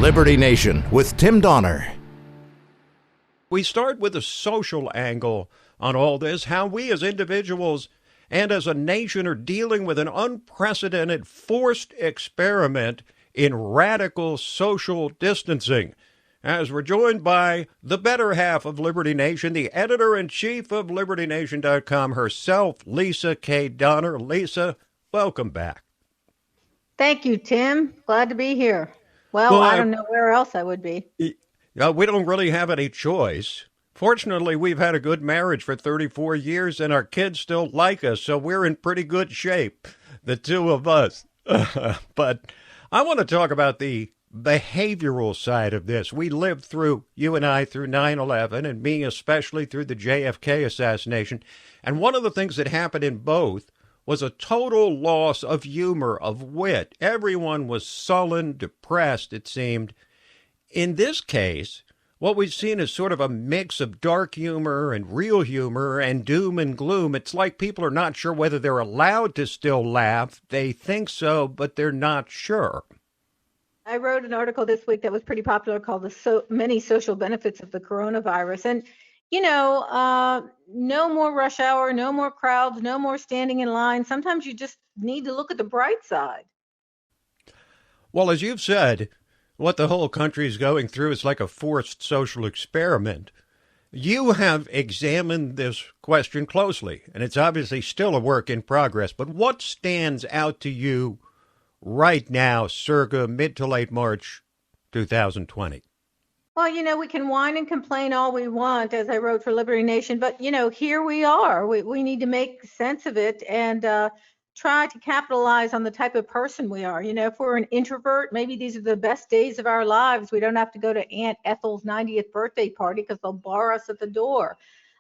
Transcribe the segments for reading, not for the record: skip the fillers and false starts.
Liberty Nation with Tim Donner. We start with a social angle on all this, how we as individuals and as a nation are dealing with an unprecedented forced experiment in radical social distancing. As we're joined by the better half of Liberty Nation, the editor-in-chief of LibertyNation.com herself, Lisa K. Donner. Lisa, welcome back. Thank you, Tim. Glad to be here. Well, I don't know where else I would be. We don't really have any choice. Fortunately, we've had a good marriage for 34 years, and our kids still like us, so we're in pretty good shape, the two of us. But I want to talk about the behavioral side of this. We lived through, you and I, through 9/11, and me especially through the JFK assassination. And one of the things that happened in both was a total loss of humor, of wit. Everyone was sullen, depressed, it seemed. In this case, what we've seen is sort of a mix of dark humor and real humor and doom and gloom. It's like people are not sure whether they're allowed to still laugh. They think so, but they're not sure. I wrote an article this week that was pretty popular called "The Many Social Benefits of the Coronavirus." And, no more rush hour, no more crowds, no more standing in line. Sometimes you just need to look at the bright side. Well, as you've said, what the whole country is going through is like a forced social experiment. You have examined this question closely, and it's obviously still a work in progress. But what stands out to you right now, circa mid to late March 2020? Well, we can whine and complain all we want, as I wrote for Liberty Nation, but, here we are. We need to make sense of it and try to capitalize on the type of person we are. If we're an introvert, maybe these are the best days of our lives. We don't have to go to Aunt Ethel's 90th birthday party because they'll bar us at the door.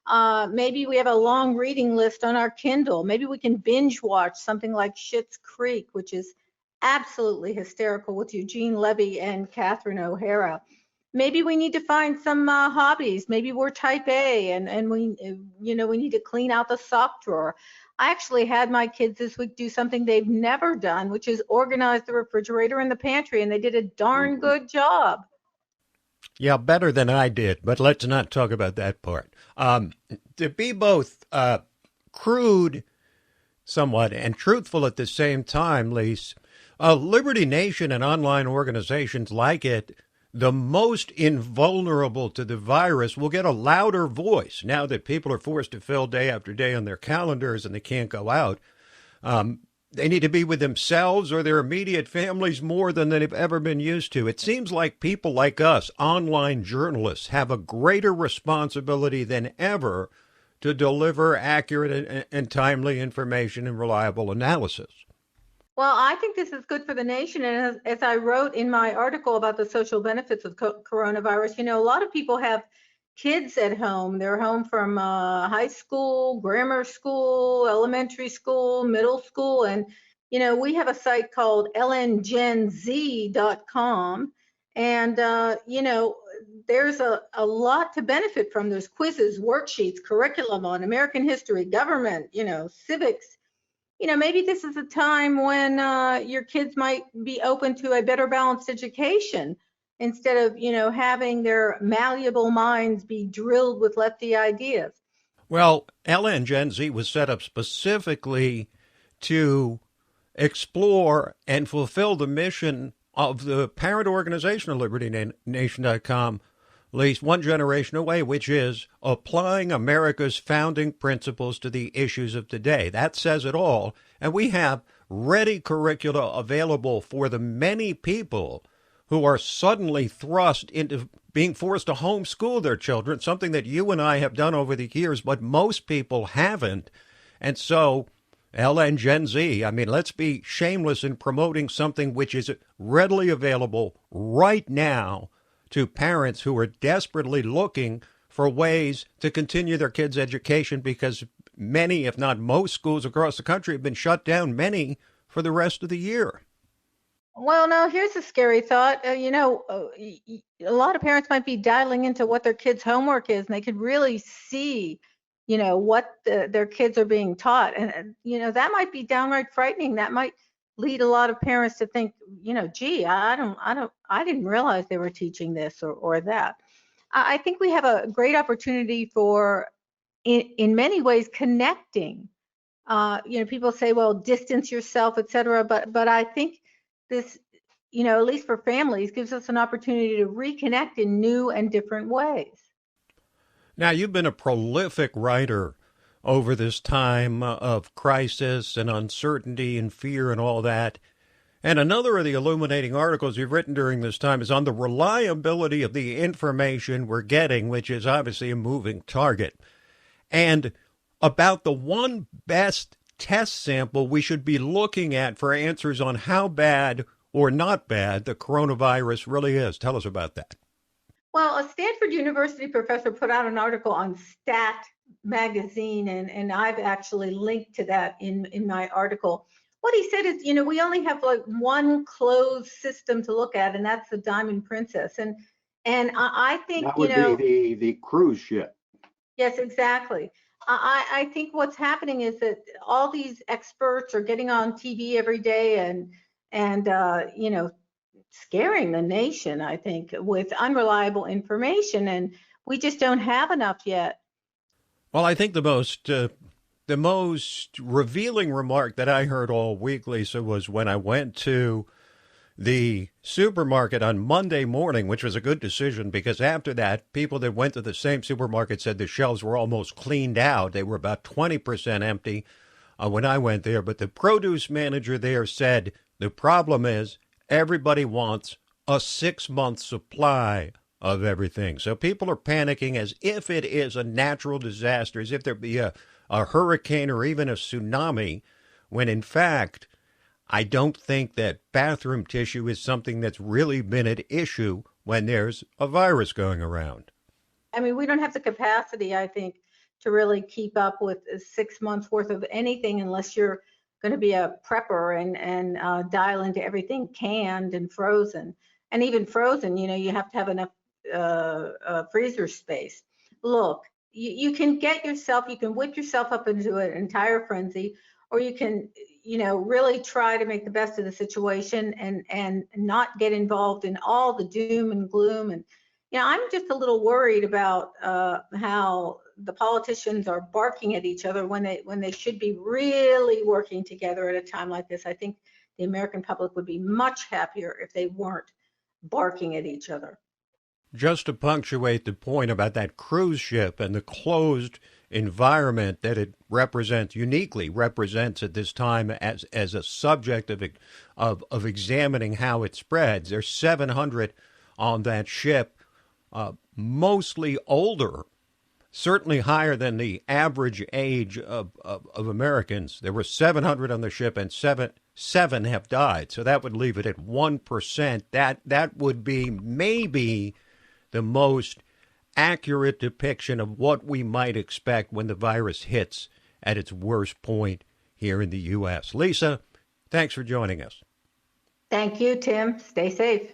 Maybe we have a long reading list on our Kindle. Maybe we can binge watch something like Schitt's Creek, which is absolutely hysterical with Eugene Levy and Catherine O'Hara. Maybe we need to find some hobbies. Maybe we're type A and we need to clean out the sock drawer. I actually had my kids this week do something they've never done, which is organize the refrigerator and the pantry, and they did a darn good job. Yeah, better than I did, but let's not talk about that part. To be both crude somewhat and truthful at the same time, Lise, Liberty Nation and online organizations like it, the most invulnerable to the virus, will get a louder voice now that people are forced to fill day after day on their calendars and they can't go out. They need to be with themselves or their immediate families more than they've ever been used to. It seems like people like us, online journalists, have a greater responsibility than ever to deliver accurate and timely information and reliable analysis. Well, I think this is good for the nation. And as I wrote in my article about the social benefits of coronavirus, a lot of people have kids at home. They're home from high school, grammar school, elementary school, middle school. And, we have a site called lngenz.com. And, there's a lot to benefit from. There's quizzes, worksheets, curriculum on American history, government, civics. Maybe this is a time when your kids might be open to a better balanced education instead of, having their malleable minds be drilled with lefty ideas. Well, LN Gen Z was set up specifically to explore and fulfill the mission of the parent organization of LibertyNation.com, at least one generation away, which is applying America's founding principles to the issues of today. That says it all. And we have ready curricula available for the many people who are suddenly thrust into being forced to homeschool their children, something that you and I have done over the years, but most people haven't. And so LN Gen Z, let's be shameless in promoting something which is readily available right now to parents who are desperately looking for ways to continue their kids' education because many, if not most, schools across the country have been shut down, many for the rest of the year. Well, no, here's a scary thought. A lot of parents might be dialing into what their kids' homework is, and they could really see, what their kids are being taught. And, that might be downright frightening. That might lead a lot of parents to think, gee, I didn't realize they were teaching this or that. I think we have a great opportunity for, in many ways, connecting. People say, well, distance yourself, et cetera. But I think this, at least for families, gives us an opportunity to reconnect in new and different ways. Now, you've been a prolific writer over this time of crisis and uncertainty and fear and all that. And another of the illuminating articles you've written during this time is on the reliability of the information we're getting, which is obviously a moving target, and about the one best test sample we should be looking at for answers on how bad or not bad the coronavirus really is. Tell us about that. Well, a Stanford University professor put out an article on Stat magazine, and I've actually linked to that in my article. What he said is, we only have like one closed system to look at, and that's the Diamond Princess. And I think, that would be the cruise ship. Yes, exactly. I think what's happening is that all these experts are getting on TV every day and scaring the nation, I think, with unreliable information, and we just don't have enough yet. Well, I think the most revealing remark that I heard all week, Lisa, was when I went to the supermarket on Monday morning, which was a good decision because after that, people that went to the same supermarket said the shelves were almost cleaned out. They were about 20% empty when I went there. But the produce manager there said the problem is everybody wants a 6-month supply of everything. So people are panicking as if it is a natural disaster, as if there be a hurricane or even a tsunami, when in fact, I don't think that bathroom tissue is something that's really been at issue when there's a virus going around. I mean, we don't have the capacity, I think, to really keep up with 6 months worth of anything unless you're going to be a prepper and dial into everything canned and frozen. And even frozen, you have to have enough freezer space. Look, you can whip yourself up into an entire frenzy, or you can, really try to make the best of the situation and not get involved in all the doom and gloom. And, I'm just a little worried about how the politicians are barking at each other when they should be really working together at a time like this. I think the American public would be much happier if they weren't barking at each other. Just to punctuate the point about that cruise ship and the closed environment that it uniquely represents at this time as a subject of examining how it spreads. There's 700 on that ship, mostly older, certainly higher than the average age of Americans. There were 700 on the ship, and seven have died. So that would leave it at 1%. That would be maybe the most accurate depiction of what we might expect when the virus hits at its worst point here in the U.S. Lisa, thanks for joining us. Thank you, Tim. Stay safe.